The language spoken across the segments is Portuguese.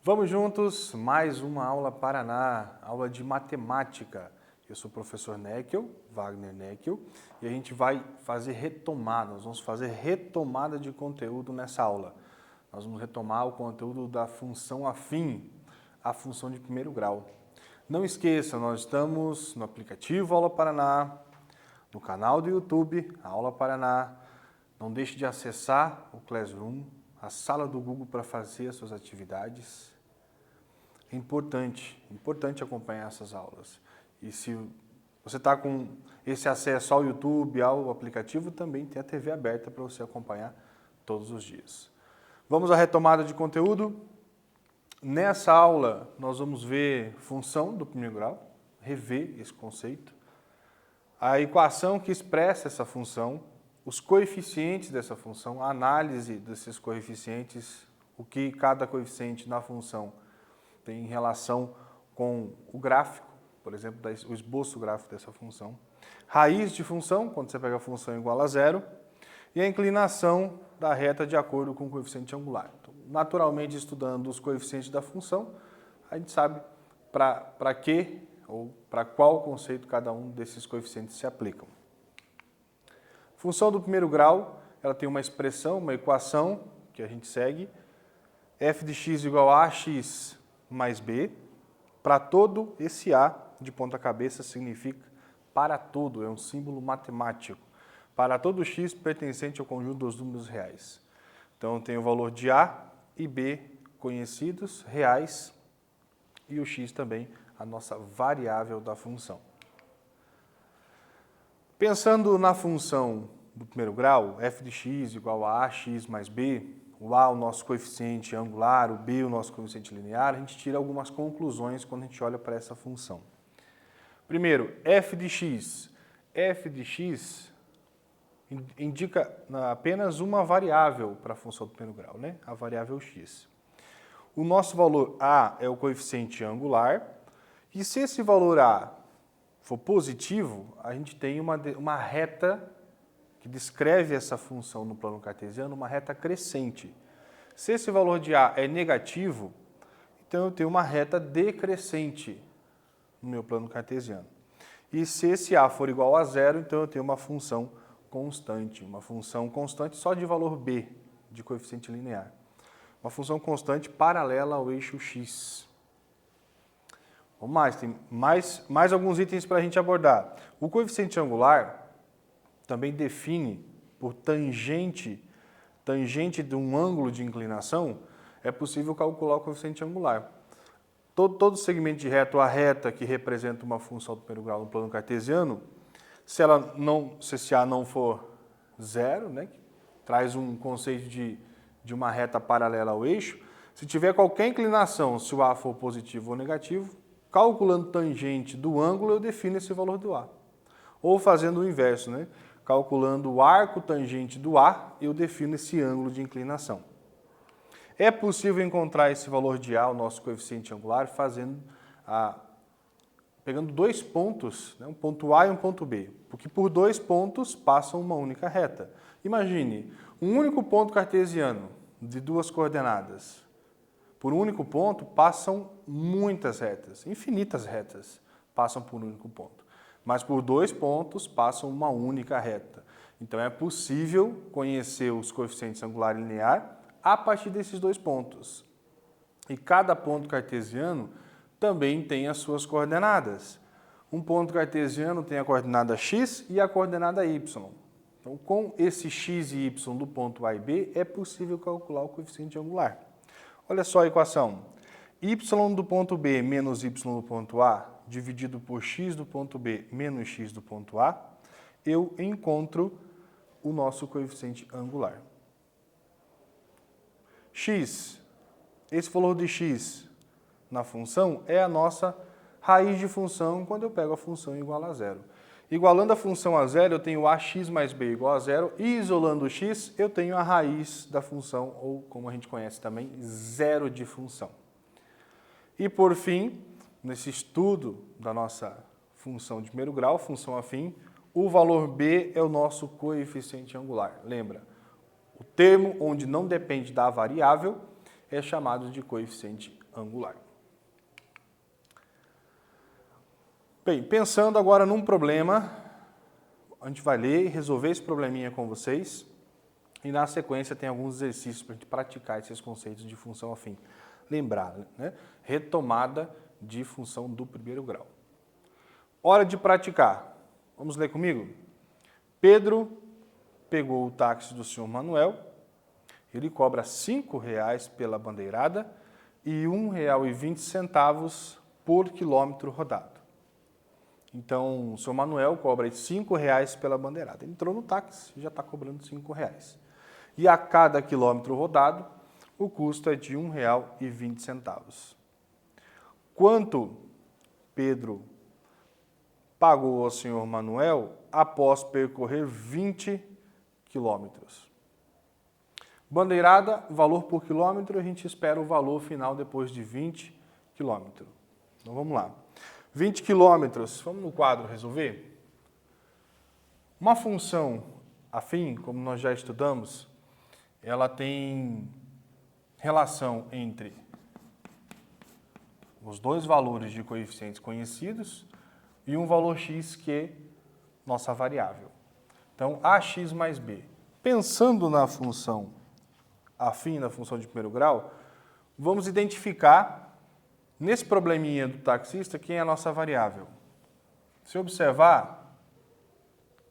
Vamos juntos, mais uma aula Paraná, aula de matemática. Eu sou o professor Neckel, Wagner Neckel, e a gente vai fazer retomada, nós vamos fazer retomada de conteúdo nessa aula. Nós vamos retomar o conteúdo da função afim, a função de primeiro grau. Não esqueça, nós estamos no aplicativo Aula Paraná, no canal do YouTube, Aula Paraná. Não deixe de acessar o Classroom, a sala do Google para fazer as suas atividades. É importante acompanhar essas aulas. E se você está com esse acesso ao YouTube, ao aplicativo, também tem a TV aberta para você acompanhar todos os dias. Vamos à retomada de conteúdo. Nessa aula, nós vamos ver função do primeiro grau, rever esse conceito, a equação que expressa essa função, os coeficientes dessa função, a análise desses coeficientes, o que cada coeficiente na função tem em relação com o gráfico, por exemplo, o esboço gráfico dessa função, raiz de função, quando você pega a função igual a zero, e a inclinação da reta de acordo com o coeficiente angular. Então, naturalmente, estudando os coeficientes da função, a gente sabe para que ou para qual conceito cada um desses coeficientes se aplicam. Função do primeiro grau, ela tem uma expressão, uma equação que a gente segue, f de x igual a x mais b. Para todo, esse a de ponta cabeça significa para todo, é um símbolo matemático. Para todo x pertencente ao conjunto dos números reais. Então, eu tenho o valor de a e b conhecidos, reais, e o x também, a nossa variável da função. Pensando na função do primeiro grau, f de x igual a ax mais b, o a o nosso coeficiente angular, o b o nosso coeficiente linear, a gente tira algumas conclusões quando a gente olha para essa função. Primeiro, f de x. F de x indica apenas uma variável para a função do primeiro grau, né? A variável x. O nosso valor a é o coeficiente angular, e se esse valor a for positivo, a gente tem uma reta que descreve essa função no plano cartesiano, uma reta crescente. Se esse valor de a é negativo, então eu tenho uma reta decrescente no meu plano cartesiano. E se esse a for igual a zero, então eu tenho uma função constante só de valor b, de coeficiente linear. Uma função constante paralela ao eixo x. Vamos mais, tem mais alguns itens para a gente abordar. O coeficiente angular também define por tangente de um ângulo de inclinação, é possível calcular o coeficiente angular. Todo segmento de reta, ou a reta que representa uma função do primeiro grau no plano cartesiano, se esse a não for zero, né, que traz um conceito de uma reta paralela ao eixo, se tiver qualquer inclinação, se o a for positivo ou negativo, calculando tangente do ângulo, eu defino esse valor do a. Ou fazendo o inverso, né? Calculando o arco tangente do a, eu defino esse ângulo de inclinação. É possível encontrar esse valor de a, o nosso coeficiente angular, pegando dois pontos, né? Um ponto A e um ponto B, porque por dois pontos passa uma única reta. Imagine, um único ponto cartesiano de duas coordenadas. Por um único ponto passam muitas retas, infinitas retas passam por um único ponto. Mas por dois pontos passam uma única reta. Então é possível conhecer os coeficientes angular e linear a partir desses dois pontos. E cada ponto cartesiano também tem as suas coordenadas. Um ponto cartesiano tem a coordenada x e a coordenada y. Então, com esse x e y do ponto A e B, é possível calcular o coeficiente angular. Olha só a equação. Y do ponto B menos y do ponto A, dividido por x do ponto B menos x do ponto A, eu encontro o nosso coeficiente angular. X, esse valor de x na função é a nossa raiz de função quando eu pego a função igual a zero. Igualando a função a zero, eu tenho ax mais b igual a zero, e isolando o x, eu tenho a raiz da função, ou como a gente conhece também, zero de função. E por fim, nesse estudo da nossa função de primeiro grau, função afim, O valor B é o nosso coeficiente angular. Lembra, o termo onde não depende da variável é chamado de coeficiente angular. Bem, pensando agora num problema, a gente vai ler e resolver esse probleminha com vocês. E na sequência tem alguns exercícios para a gente praticar esses conceitos de função afim. Lembrar, né? Retomada de função do primeiro grau. Hora de praticar. Vamos ler comigo? Pedro pegou o táxi do senhor Manuel. Ele cobra R$ 5,00 pela bandeirada e R$ 1,20 por quilômetro rodado. Então, o senhor Manuel cobra R$ 5,00 pela bandeirada. Ele entrou no táxi e já está cobrando R$ 5,00. E a cada quilômetro rodado, o custo é de R$ 1,20. Quanto Pedro pagou ao senhor Manuel após percorrer 20 quilômetros? Bandeirada, valor por quilômetro, a gente espera o valor final depois de 20 quilômetros. Então, vamos lá. 20 quilômetros, vamos no quadro resolver? Uma função afim, como nós já estudamos, ela tem relação entre os dois valores de coeficientes conhecidos e um valor x que é nossa variável. Então, ax mais b. Pensando na função afim, na função de primeiro grau, vamos identificar, nesse probleminha do taxista, quem é a nossa variável. Se observar,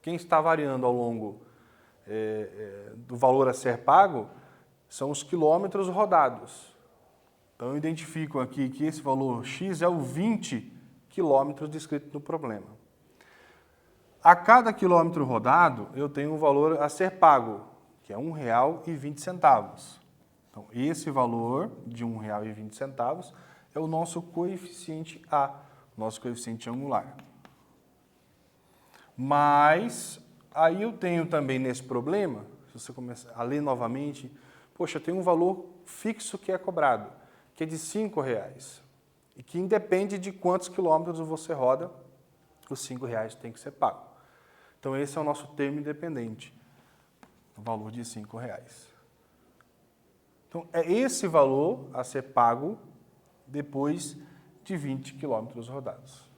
quem está variando ao longo do valor a ser pago são os quilômetros rodados. Então, eu identifico aqui que esse valor x é o 20 quilômetros descrito no problema. A cada quilômetro rodado, eu tenho um valor a ser pago, que é R$ 1,20. Então, esse valor de R$ 1,20 é o nosso coeficiente A, nosso coeficiente angular. Mas, aí eu tenho também nesse problema, se você começar a ler novamente, poxa, tem um valor fixo que é cobrado, que é de R$ 5,00, e que independe de quantos quilômetros você roda, os R$ 5,00 tem que ser pago. Então, esse é o nosso termo independente, o valor de R$ 5,00. Então, é esse valor a ser pago depois de 20 quilômetros rodados.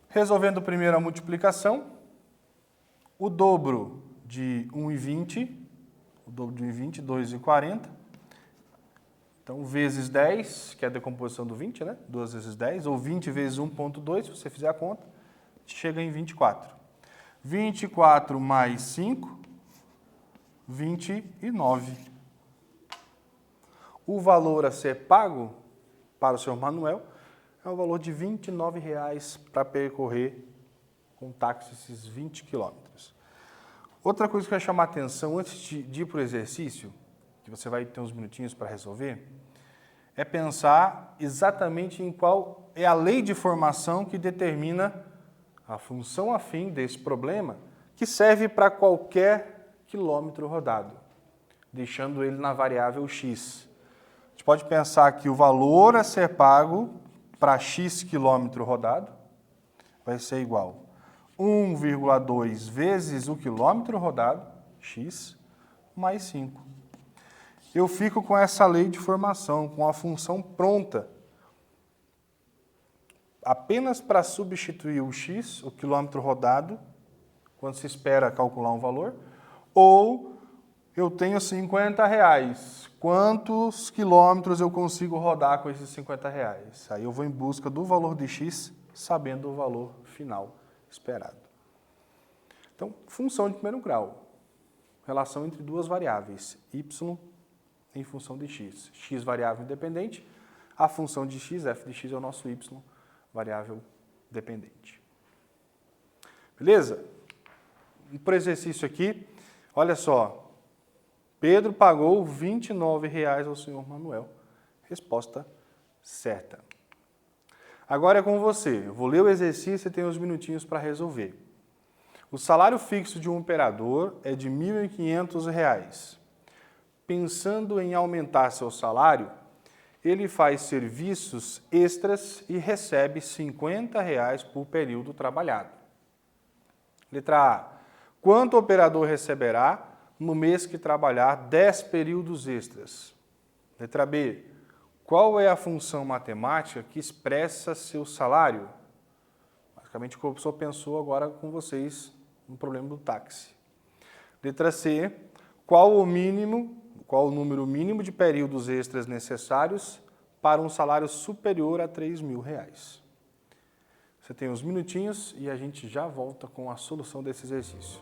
Resolvendo primeiro a multiplicação, o dobro de 1,20, o dobro de 1,20, 2,40. Então, vezes 10, que é a decomposição do 20, né? 2 vezes 10, ou 20 vezes 1,2, se você fizer a conta, chega em 24. 24 mais 5, 29. O valor a ser pago para o senhor Manuel é o valor de R$ 29,00 para percorrer com táxi esses 20 quilômetros. Outra coisa que eu quero chamar a atenção antes de ir para o exercício, que você vai ter uns minutinhos para resolver, é pensar exatamente em qual é a lei de formação que determina a função afim desse problema, que serve para qualquer quilômetro rodado, deixando ele na variável x. A gente pode pensar que o valor a ser pago para x quilômetro rodado vai ser igual a 1,2 vezes o quilômetro rodado, x, mais 5. Eu fico com essa lei de formação, com a função pronta. Apenas para substituir o x, o quilômetro rodado, quando se espera calcular um valor, ou eu tenho R$50. Quantos quilômetros eu consigo rodar com esses R$50? Aí eu vou em busca do valor de x, sabendo o valor final esperado. Então, função de primeiro grau. Relação entre duas variáveis, y em função de x. X variável independente, a função de x, f de x é o nosso y, variável dependente. Beleza? Por exercício aqui, olha só. Pedro pagou R$ 29,00 ao senhor Manuel. Resposta certa. Agora é com você. Eu vou ler o exercício e tenho uns minutinhos para resolver. O salário fixo de um operador é de R$ 1.500. Pensando em aumentar seu salário, ele faz serviços extras e recebe R$ 50,00 por período trabalhado. Letra A. Quanto o operador receberá no mês que trabalhar 10 períodos extras? Letra B. Qual é a função matemática que expressa seu salário? Basicamente, o que o professor pensou agora com vocês no problema do táxi. Letra C. Qual o número mínimo de períodos extras necessários para um salário superior a R$3.000? Você tem uns minutinhos e a gente já volta com a solução desse exercício.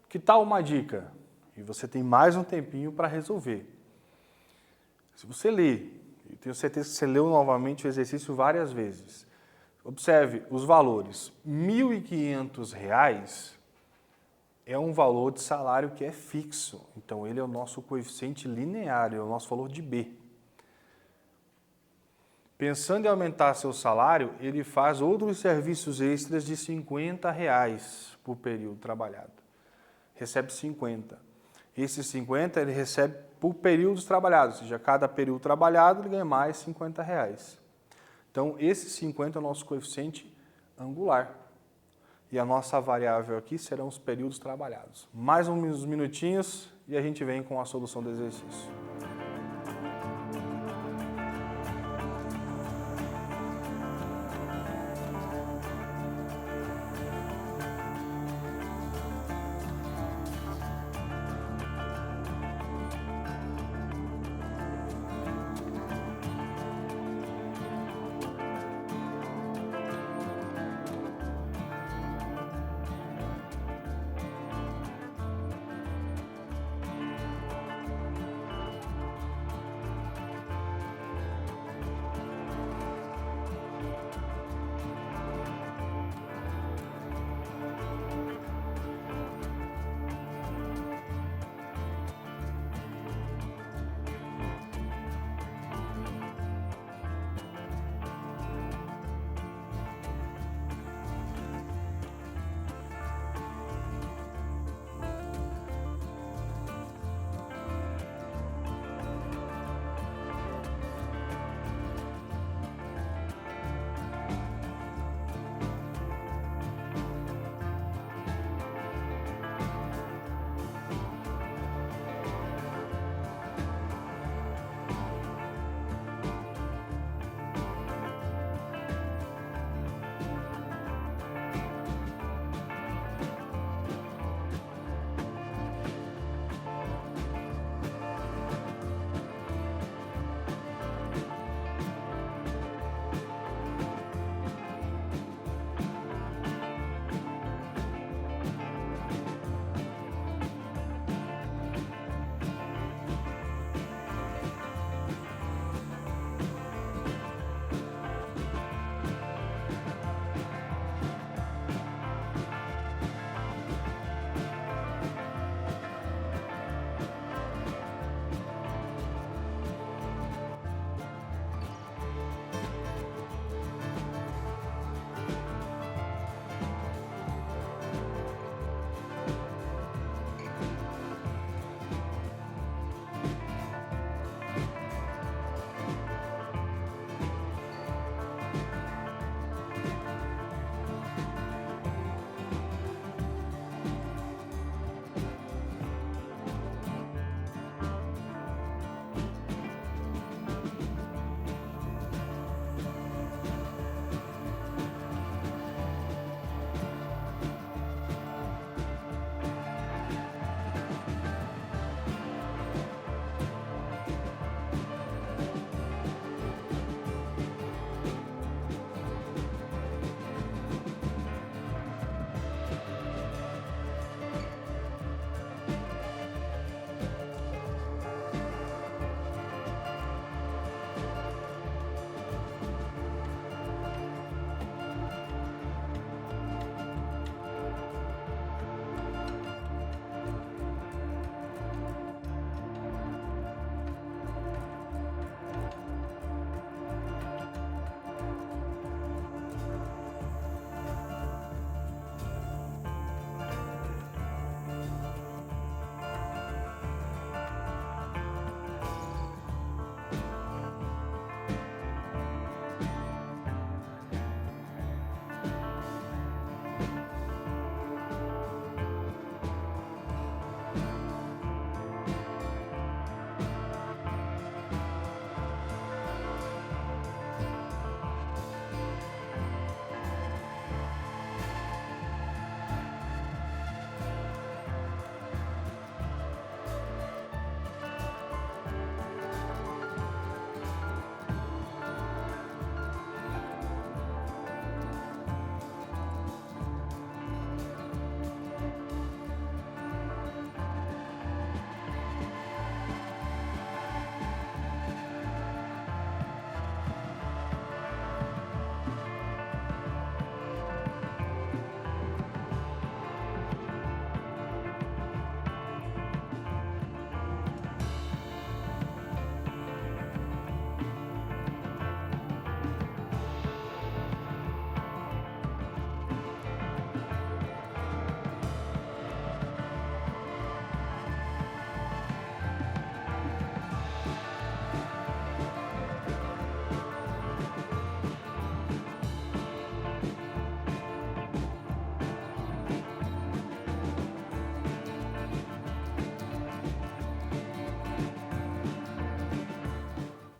Que tal uma dica? E você tem mais um tempinho para resolver. Se você ler, eu tenho certeza que você leu novamente o exercício várias vezes. Observe os valores. R$ 1.500 é um valor de salário que é fixo. Então, ele é o nosso coeficiente linear, é o nosso valor de B. Pensando em aumentar seu salário, ele faz outros serviços extras de R$ 50 por período trabalhado. Recebe 50. Esses 50 ele recebe por períodos trabalhados, ou seja, cada período trabalhado ele ganha mais R$ 50. Então, esse 50 é o nosso coeficiente angular. E a nossa variável aqui serão os períodos trabalhados. Mais uns minutinhos e a gente vem com a solução do exercício.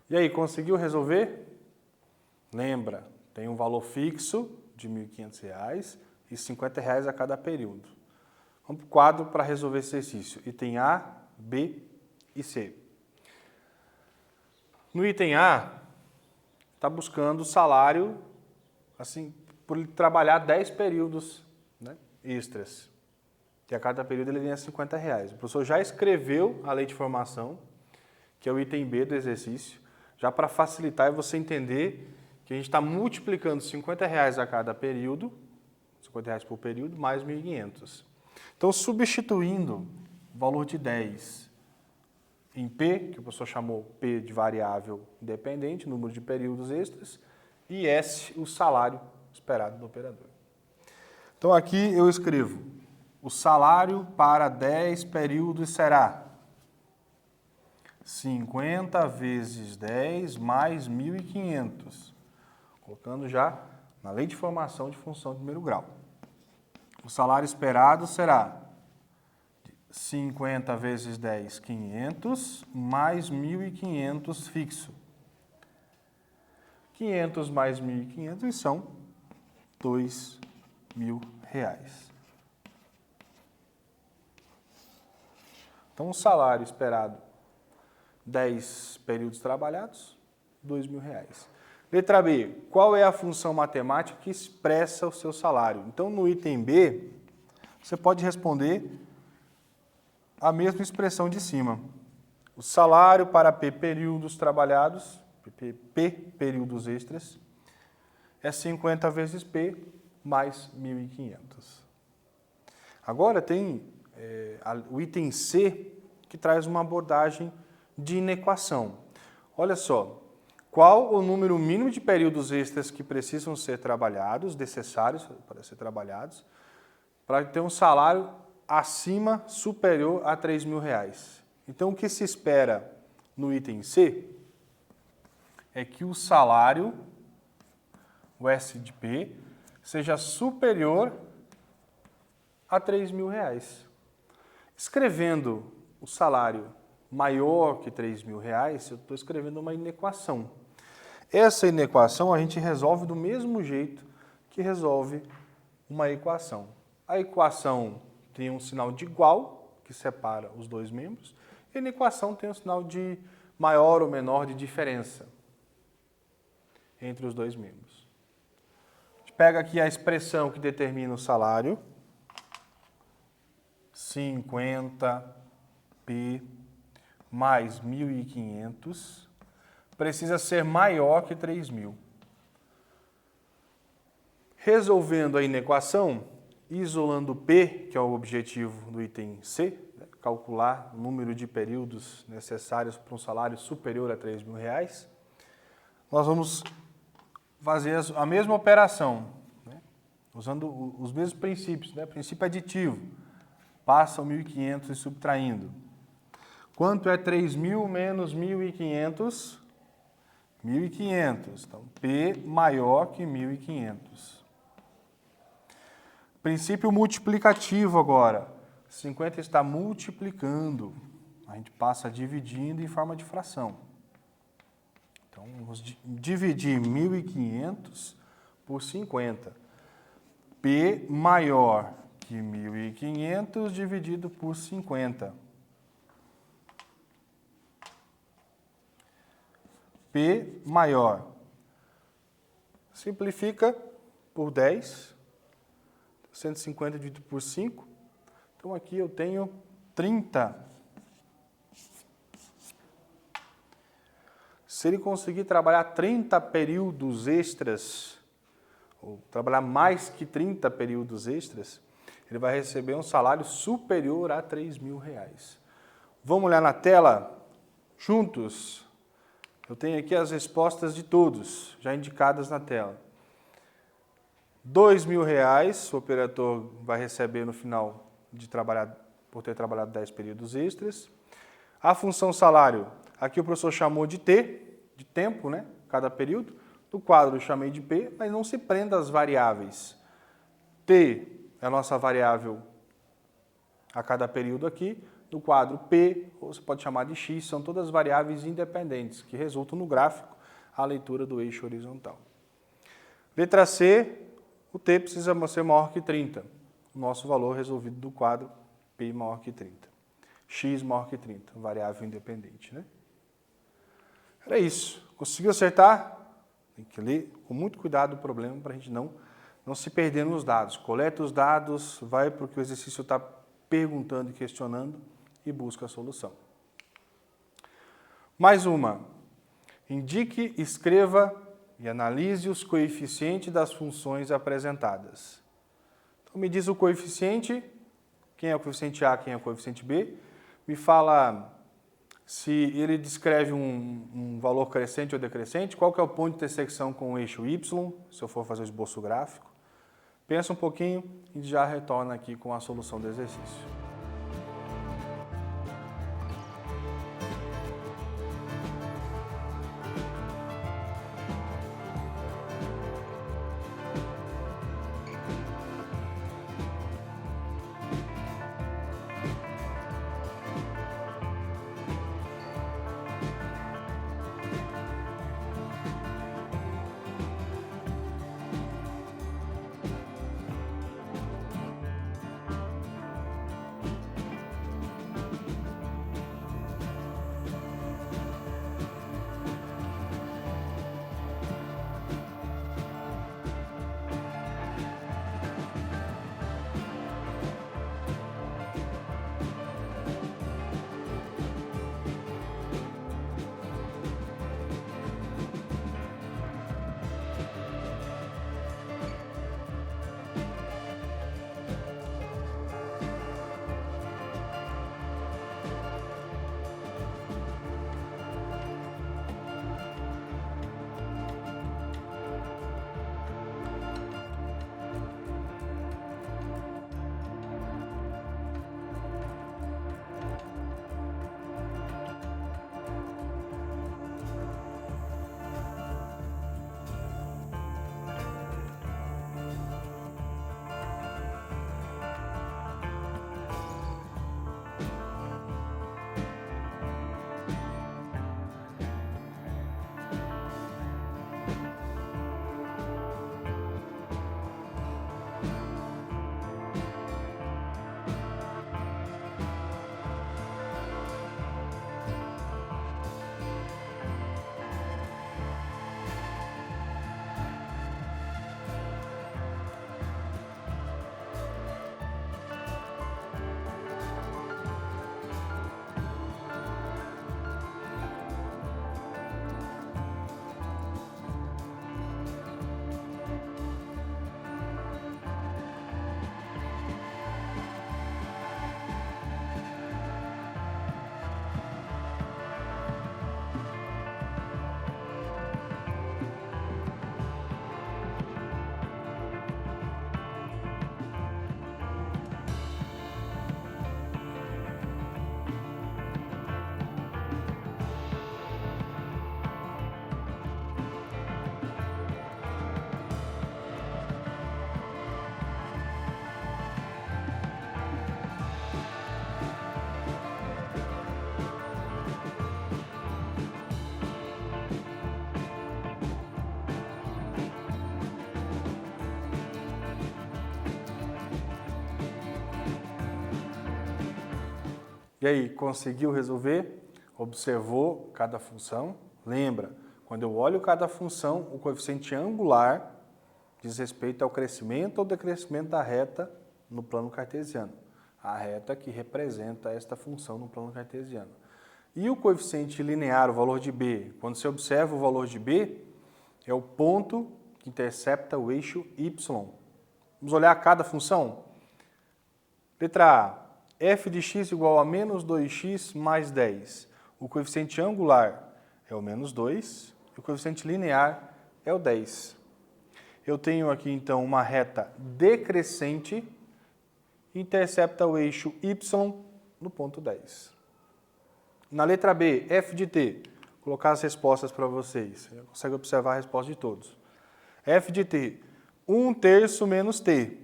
E aí, conseguiu resolver? Lembra, tem um valor fixo de R$ 1.500 e R$ 50 a cada período. Vamos para o quadro para resolver esse exercício. Item A, B e C. No item A, está buscando o salário, assim, por ele trabalhar 10 períodos, né, extras. E a cada período ele ganha R$ 50. O professor já escreveu a lei de formação, que é o item B do exercício, já para facilitar e você entender que a gente está multiplicando R$ 50 a cada período, R$ 50 por período, mais 1.500. Então, substituindo o valor de 10 em P, que o professor chamou P de variável independente, número de períodos extras, e S, o salário esperado do operador. Então, aqui eu escrevo, o salário para 10 períodos será 50 vezes 10 mais 1.500, colocando já na lei de formação de função de primeiro grau. O salário esperado será 50 vezes 10, 500, mais 1.500 fixo. 500 mais 1.500 são R$ 2.000. Então, o salário esperado, 10 períodos trabalhados, R$ 2.000. Letra B, qual é a função matemática que expressa o seu salário? Então, no item B, você pode responder a mesma expressão de cima. O salário para P períodos trabalhados, P períodos extras, é 50 vezes P mais 1.500. Agora tem o item C, que traz uma abordagem de inequação. Olha só, qual o número mínimo de períodos extras que precisam ser trabalhados, necessários para ser trabalhados, para ter um salário acima, superior a R$ 3.000. Então, o que se espera no item C é que o salário, o S de P, seja superior a R$ 3.000. Escrevendo o salário maior que R$ 3.000, eu estou escrevendo uma inequação. Essa inequação a gente resolve do mesmo jeito que resolve uma equação. A equação tem um sinal de igual, que separa os dois membros, e a equação tem um sinal de maior ou menor de diferença entre os dois membros. A gente pega aqui a expressão que determina o salário, 50P mais 1.500, precisa ser maior que 3.000. Resolvendo a inequação, isolando P, que é o objetivo do item C, calcular o número de períodos necessários para um salário superior a R$ 3.000, nós vamos fazer a mesma operação, né? Usando os mesmos princípios, né? Princípio aditivo. Passa o 1.500 e subtraindo. Quanto é 3.000 menos 1.500? 1.500. Então, P maior que 1.500. Princípio multiplicativo agora. 50 está multiplicando. A gente passa dividindo em forma de fração. Então, vamos dividir 1.500 por 50. P maior que 1.500 dividido por 50. P maior. Simplifica por 10. 150 dividido por 5. Então, aqui eu tenho 30. Se ele conseguir trabalhar 30 períodos extras, ou trabalhar mais que 30 períodos extras, ele vai receber um salário superior a R$ 3.000. Vamos olhar na tela juntos? Eu tenho aqui as respostas de todos, já indicadas na tela. R$ 2.000 o operador vai receber no final de trabalhar, por ter trabalhado 10 períodos extras. A função salário, aqui o professor chamou de T, de tempo, né? Cada período. No quadro eu chamei de P, mas não se prenda às variáveis. T é a nossa variável a cada período aqui, No quadro P, ou você pode chamar de X, são todas variáveis independentes, que resultam no gráfico a leitura do eixo horizontal. Letra C, o T precisa ser maior que 30. O nosso valor resolvido do quadro P maior que 30. X maior que 30, variável independente, né? Era isso. Conseguiu acertar? Tem que ler com muito cuidado o problema para a gente não se perder nos dados. Coleta os dados, vai para o que o exercício está perguntando e questionando e busca a solução. Mais uma. Indique, escreva e analise os coeficientes das funções apresentadas. Então, me diz o coeficiente, quem é o coeficiente A, quem é o coeficiente B. Me fala se ele descreve um valor crescente ou decrescente, qual que é o ponto de intersecção com o eixo Y, se eu for fazer o esboço gráfico. Pensa um pouquinho e já retorna aqui com a solução do exercício. E aí, conseguiu resolver? Observou cada função? Lembra, quando eu olho cada função, o coeficiente angular diz respeito ao crescimento ou decrescimento da reta no plano cartesiano. A reta que representa esta função no plano cartesiano. E o coeficiente linear, o valor de B, quando você observa o valor de B, é o ponto que intercepta o eixo Y. Vamos olhar cada função? Letra A. F de x igual a menos 2x mais 10. O coeficiente angular é o menos 2 e o coeficiente linear é o 10. Eu tenho aqui, então, uma reta decrescente que intercepta o eixo y no ponto 10. Na letra B, f de t, vou colocar as respostas para vocês. Você consegue observar a resposta de todos. F de t, 1/3 menos t.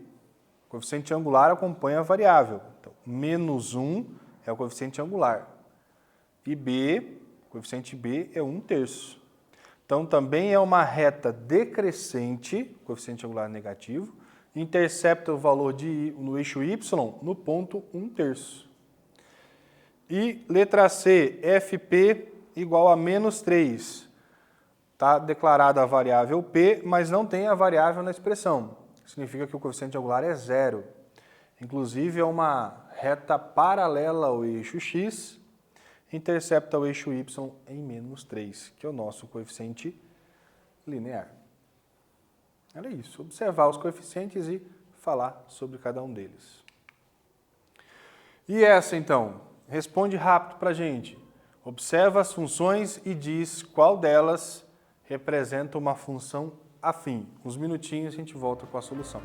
O coeficiente angular acompanha a variável. Então, menos 1 é o coeficiente angular. E B, o coeficiente B é 1/3. Então, também é uma reta decrescente, coeficiente angular negativo, intercepta o valor no eixo y no ponto 1/3. E letra C, FP igual a -3. Está declarada a variável P, mas não tem a variável na expressão. Significa que o coeficiente angular é 0. Inclusive, é uma reta paralela ao eixo x, intercepta o eixo y em -3, que é o nosso coeficiente linear. Era isso, observar os coeficientes e falar sobre cada um deles. E essa, então? Responde rápido para a gente. Observa as funções e diz qual delas representa uma função afim. Uns minutinhos a gente volta com a solução.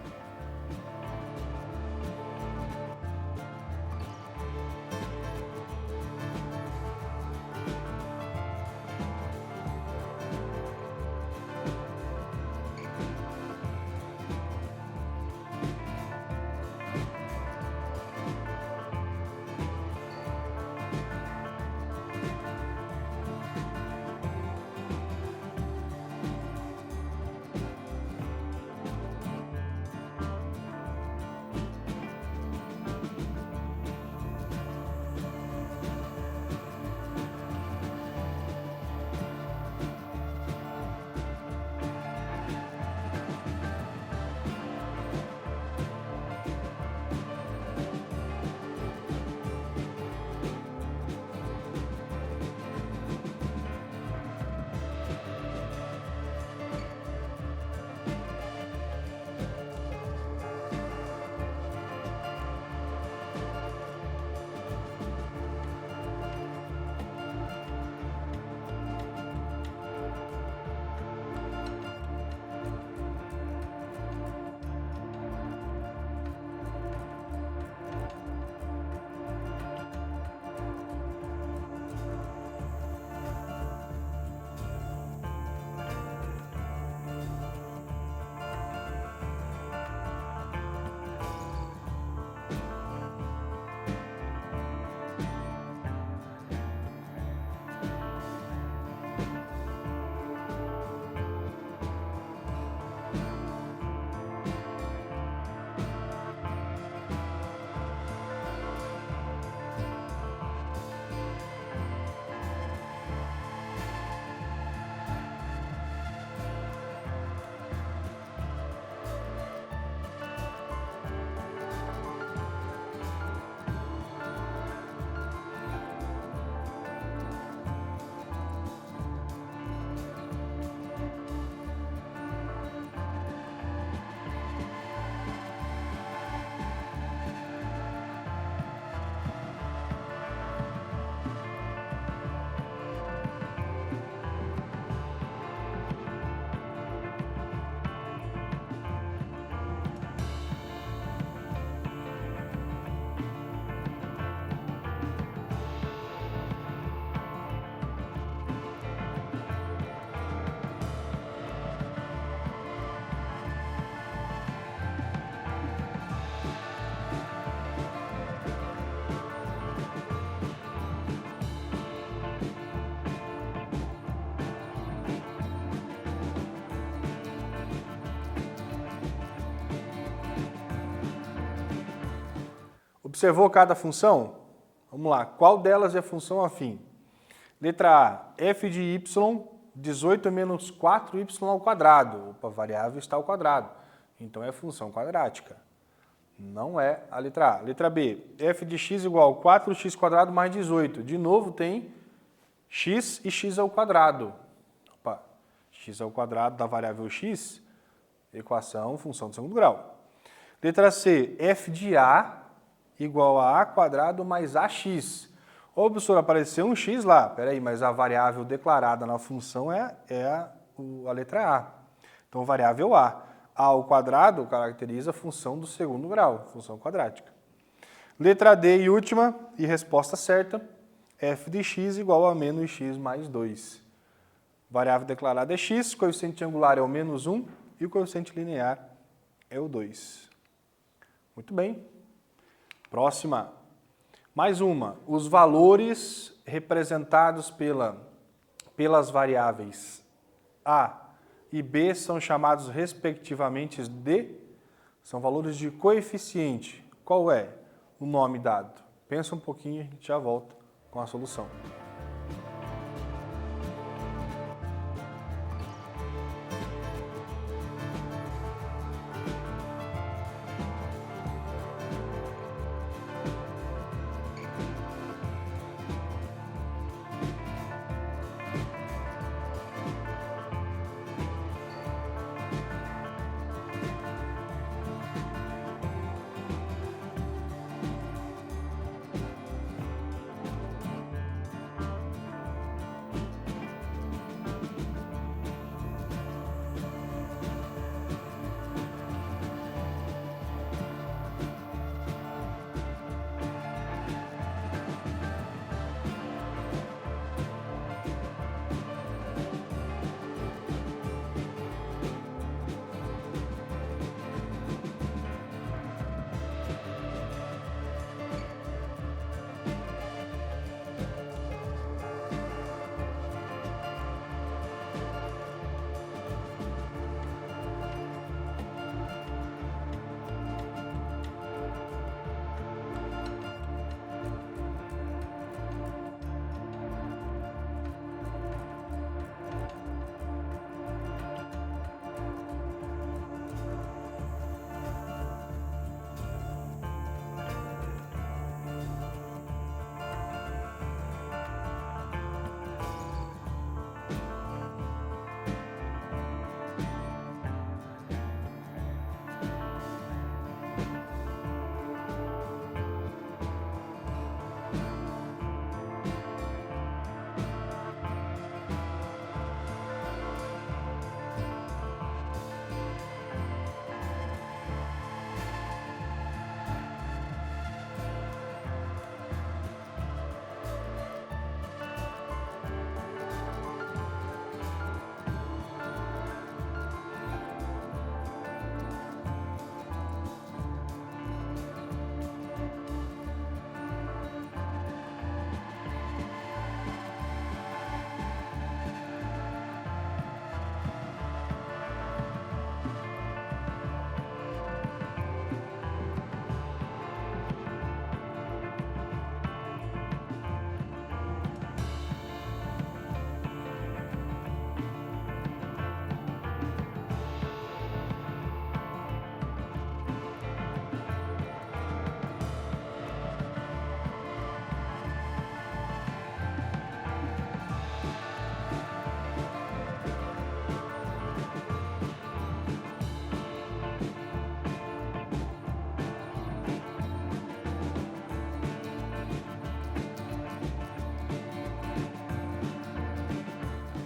Observou cada função? Vamos lá, qual delas é função afim? Letra A, f de y, 18 menos 4y ao quadrado. Opa, a variável está ao quadrado, então é função quadrática. Não é a letra A. Letra B, f de x igual 4x quadrado mais 18. De novo tem x e x ao quadrado. Opa, x ao quadrado da variável x, equação, função de segundo grau. Letra C, f de a igual a quadrado mais ax. Ô, professor, apareceu um x lá. Peraí, mas a variável declarada na função é a letra A. Então, variável A. A ao quadrado caracteriza a função do segundo grau, função quadrática. Letra D e última, e resposta certa, f de x igual a menos x mais 2. Variável declarada é x, coeficiente angular é o menos 1 e o coeficiente linear é o 2. Muito bem. Próxima. Mais uma, os valores representados pelas variáveis A e B são chamados respectivamente são valores de coeficiente. Qual é o nome dado? Pensa um pouquinho e a gente já volta com a solução.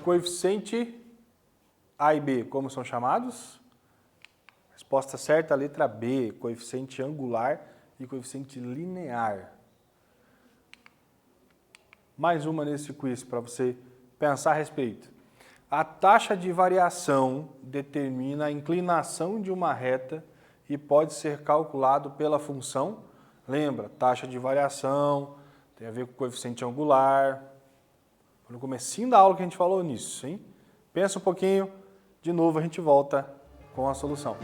Coeficiente A e B, como são chamados? Resposta certa, a letra B, coeficiente angular e coeficiente linear. Mais uma nesse quiz para você pensar a respeito. A taxa de variação determina a inclinação de uma reta e pode ser calculado pela função. Lembra, taxa de variação tem a ver com coeficiente angular. No comecinho da aula que a gente falou nisso, hein? Pensa um pouquinho, de novo a gente volta com a solução.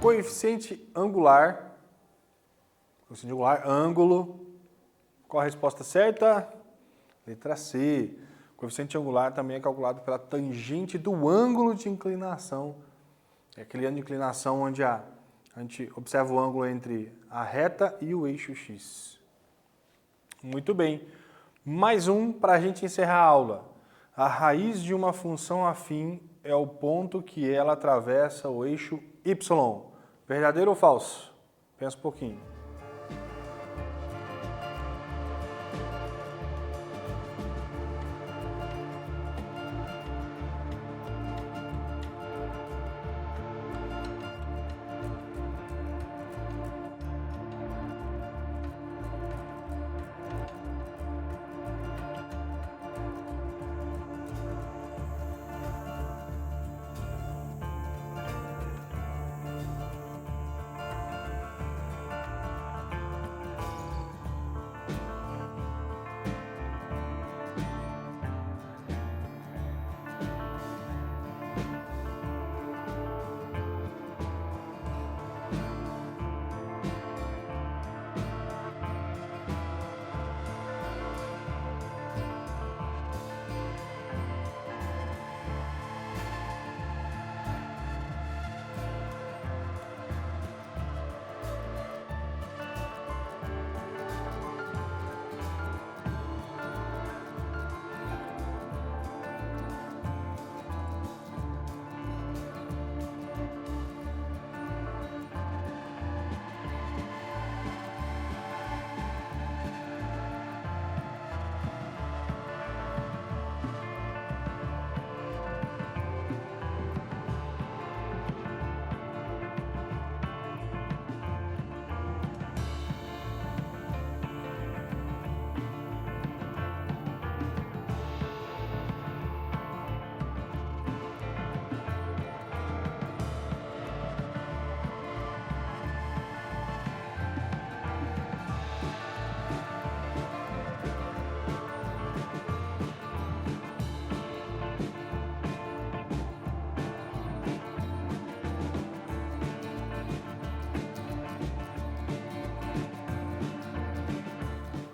Coeficiente angular, ângulo. Qual a resposta certa? Letra C. O coeficiente angular também é calculado pela tangente do ângulo de inclinação. É aquele ângulo de inclinação onde a gente observa o ângulo entre a reta e o eixo X. Muito bem. Mais um para a gente encerrar a aula. A raiz de uma função afim é o ponto que ela atravessa o eixo Y. Verdadeiro ou falso? Pensa um pouquinho.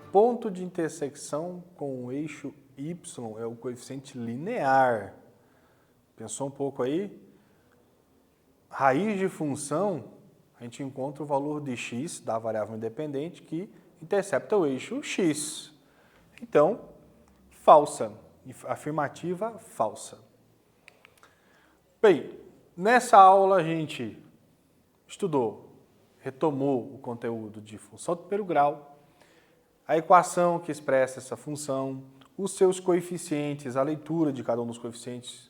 Ponto de intersecção com o eixo Y é o coeficiente linear. Pensou um pouco aí? Raiz de função, a gente encontra o valor de x, da variável independente, que intercepta o eixo x. Então, falsa. Afirmativa, falsa. Bem, nessa aula a gente estudou, retomou o conteúdo de função de primeiro grau, a equação que expressa essa função, os seus coeficientes, a leitura de cada um dos coeficientes,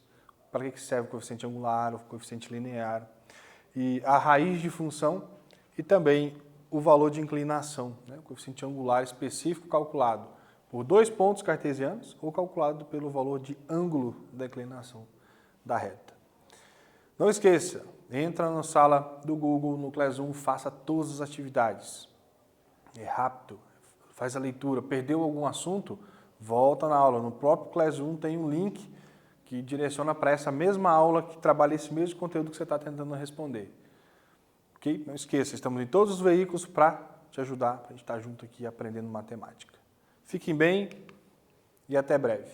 para que serve o coeficiente angular, o coeficiente linear, e a raiz de função e também o valor de inclinação, né? O coeficiente angular específico calculado por 2 pontos cartesianos ou calculado pelo valor de ângulo da inclinação da reta. Não esqueça, entra na sala do Google, no Classroom, faça todas as atividades. É rápido. Faz a leitura, perdeu algum assunto, volta na aula. No próprio Classroom tem um link que direciona para essa mesma aula que trabalha esse mesmo conteúdo que você está tentando responder. Ok? Não esqueça, estamos em todos os veículos para te ajudar, para a gente estar junto aqui aprendendo matemática. Fiquem bem e até breve.